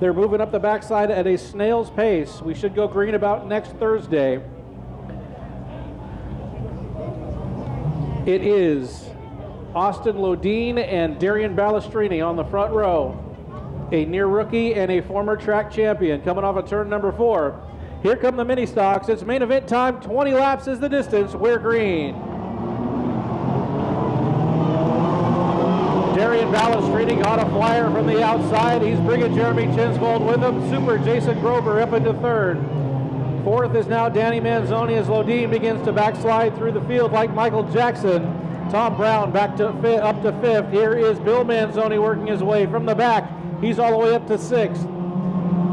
They're moving up the backside at a snail's pace. We should go green about next Thursday. It is Austin Lodin and Darien Balestrini on the front row. A near rookie and a former track champion coming off of turn number 4. Here come the mini stocks. It's main event time. 20 laps is the distance. We're green. Darien Balestrini got a flyer from the outside. He's bringing Jeremy Tjensvold with him. Super Jason Grover up into third. Fourth is now Danny Manzoni as Lodin begins to backslide through the field like Michael Jackson. Tom Brown back to up to 5th. Here is Bill Manzoni working his way from the back. He's all the way up to 6th.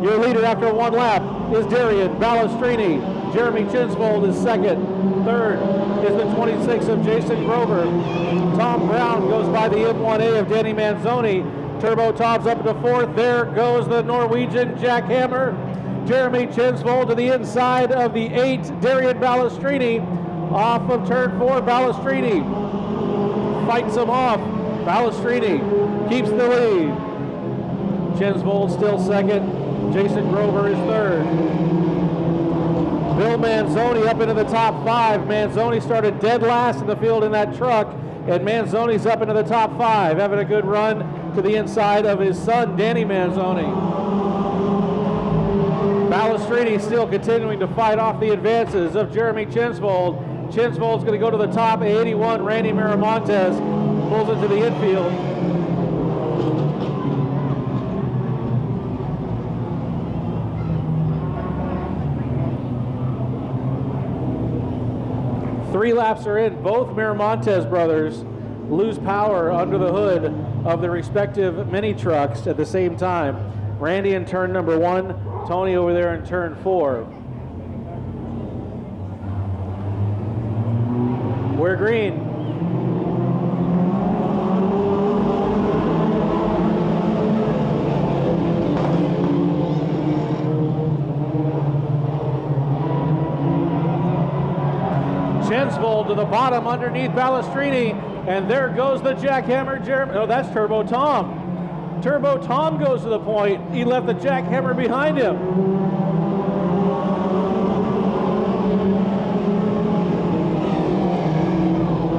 Your leader after 1 lap is Darien Balestrini. Jeremy Tjensvold is 2nd. 3rd is the 26 of Jason Grover. Tom Brown goes by the M1A of Danny Manzoni. Turbo Tom's up to 4th. There goes the Norwegian jackhammer. Jeremy Tjensvold to the inside of the 8. Darien Balestrini off of turn 4. Balestrini fights him off. Balestrini keeps the lead. Tjensvold still 2nd. Jason Grover is 3rd. Bill Manzoni up into the top 5. Manzoni started dead last in the field in that truck, and Manzoni's up into the top 5, having a good run to the inside of his son, Danny Manzoni. Balestrini still continuing to fight off the advances of Jeremy Tjensvold. Tjensvold's going to go to the top. 81, Randy Miramontez pulls into the infield. Three laps are in. Both Miramontez brothers lose power under the hood of their respective mini trucks at the same time. Randy in turn number 1, Tony over there in turn 4. We're green. Tjensvold to the bottom underneath Balestrini, and there goes the jackhammer Jeremy. Oh, that's Turbo Tom. Turbo Tom goes to the point. He left the jackhammer behind him.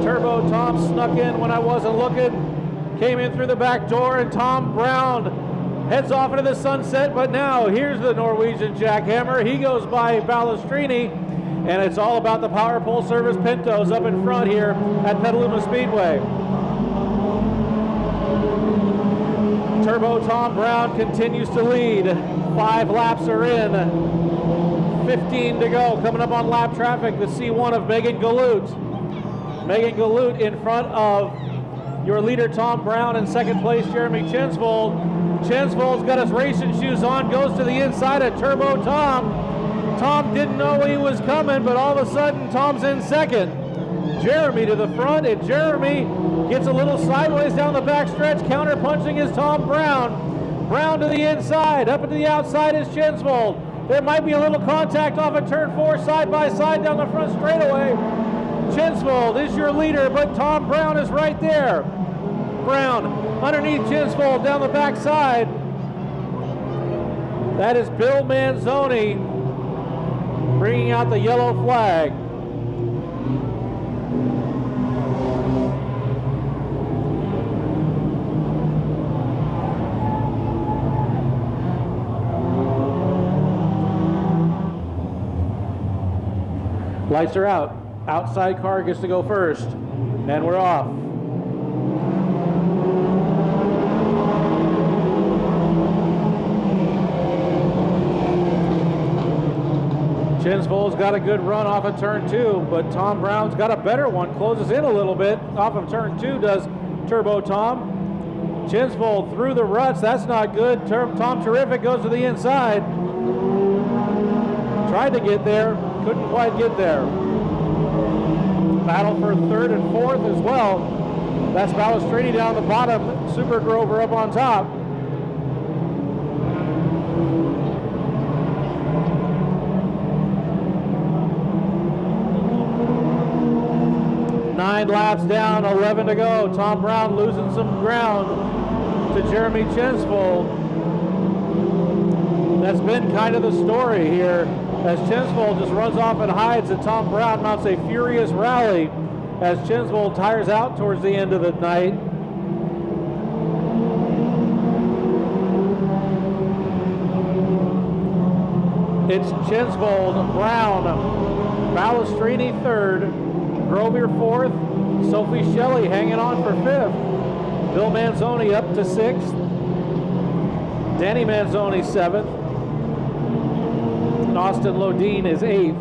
Turbo Tom snuck in when I wasn't looking, came in through the back door, and Tom Brown heads off into the sunset, but now here's the Norwegian jackhammer. He goes by Balestrini. And it's all about the Power Pole Service Pintos up in front here at Petaluma Speedway. Turbo Tom Brown continues to lead. 5 laps are in. 15 to go. Coming up on lap traffic, the C1 of Megan Galut. Megan Galut in front of your leader Tom Brown, in 2nd place Jeremy Tjensvold. Tjensvold's got his racing shoes on, goes to the inside of Turbo Tom. Tom didn't know he was coming, but all of a sudden Tom's in 2nd. Jeremy to the front, and Jeremy gets a little sideways down the backstretch. Counter punching is Tom Brown. Brown to the inside. Up to the outside is Tjensvold. There might be a little contact off of turn 4, side by side down the front straightaway. Tjensvold is your leader, but Tom Brown is right there. Brown underneath Tjensvold down the backside. That is Bill Manzoni bringing out the yellow flag. Lights are out. Outside car gets to go first, and we're off. Tjensvold's got a good run off of turn 2, but Tom Brown's got a better one. Closes in a little bit off of turn 2, does Turbo Tom. Tjensvold through the ruts. That's not good. Tom Terrific goes to the inside. Tried to get there. Couldn't quite get there. Battle for 3rd and 4th as well. That's Balestrini down the bottom. Super Grover up on top. Nine laps down, 11 to go. Tom Brown losing some ground to Jeremy Tjensvold. That's been kind of the story here, as Tjensvold just runs off and hides, and Tom Brown mounts a furious rally as Tjensvold tires out towards the end of the night. It's Tjensvold, Brown, Balestrini third, Grover fourth, Sophie Shelley hanging on for fifth, Bill Manzoni up to sixth, Danny Manzoni seventh, and Austin Lodin is eighth.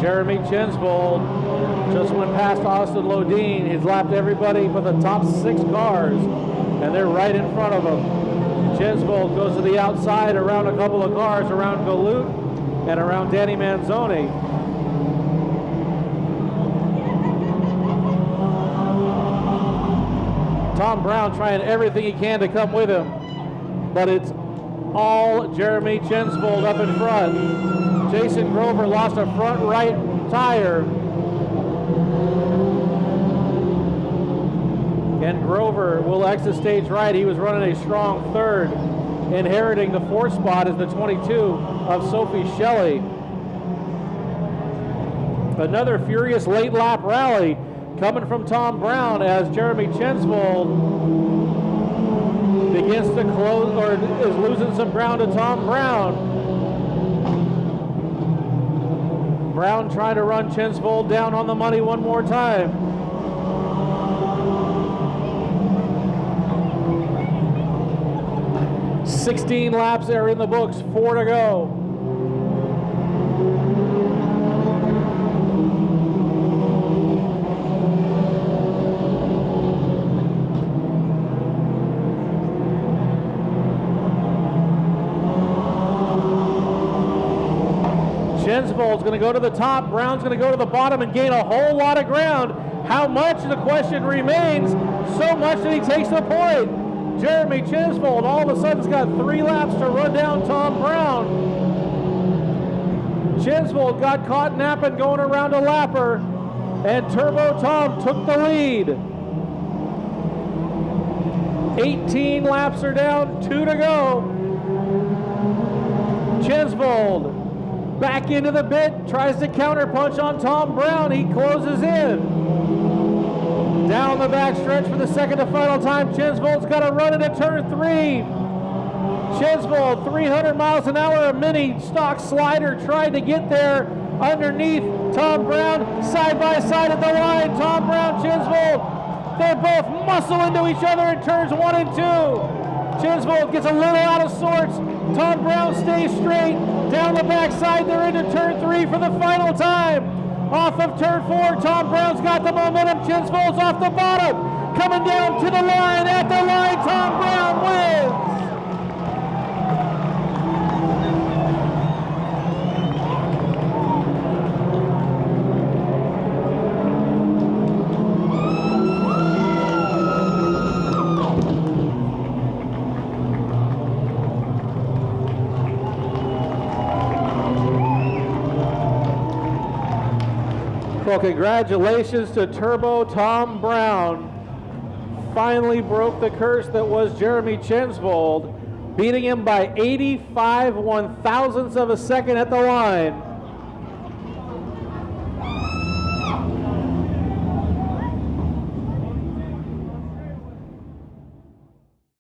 Jeremy Tjensvold just went past Austin Lodin. He's lapped everybody but the top 6 cars, and they're right in front of him. Tjensvold goes to the outside around a couple of cars, around Galut and around Danny Manzoni. Tom Brown trying everything he can to come with him, but it's all Jeremy Tjensvold up in front. Jason Grover lost a front right tire. And Grover will exit stage right. He was running a strong third, inheriting the 4th spot as the 22 of Sophie Shelley. Another furious late lap rally coming from Tom Brown as Jeremy Tjensvold begins to close, or is losing some ground to Tom Brown. Brown trying to run Tjensvold down on the money one more time. "16 laps are in the books, 4 to go. Tjensvold's going to go to the top, Brown's going to go to the bottom and gain a whole lot of ground. How much, the question remains. So much that he takes the point. Jeremy Tjensvold all of a sudden has got 3 laps to run down Tom Brown. Tjensvold got caught napping going around a lapper, and Turbo Tom took the lead. 18 laps are down, 2 to go. Tjensvold back into the pit, tries to counterpunch on Tom Brown. He closes in. Down the back stretch for the second to final time. Tjensvold's got to run into turn 3. Tjensvold, 300 miles an hour, a mini stock slider, tried to get there underneath Tom Brown, side by side at the line. Tom Brown, Tjensvold, they both muscle into each other in turns 1 and 2. Tjensvold gets a little out of sorts. Tom Brown stays straight. Down the backside, they're into turn 3 for the final time. Off of turn 4, Tom Brown's got the momentum. Tjensvold's off the bottom. Coming down to the line. At the line, Tom Brown wins. Well, congratulations to Turbo Tom Brown. Finally broke the curse that was Jeremy Tjensvold, beating him by 85 1/1000ths of a second at the line.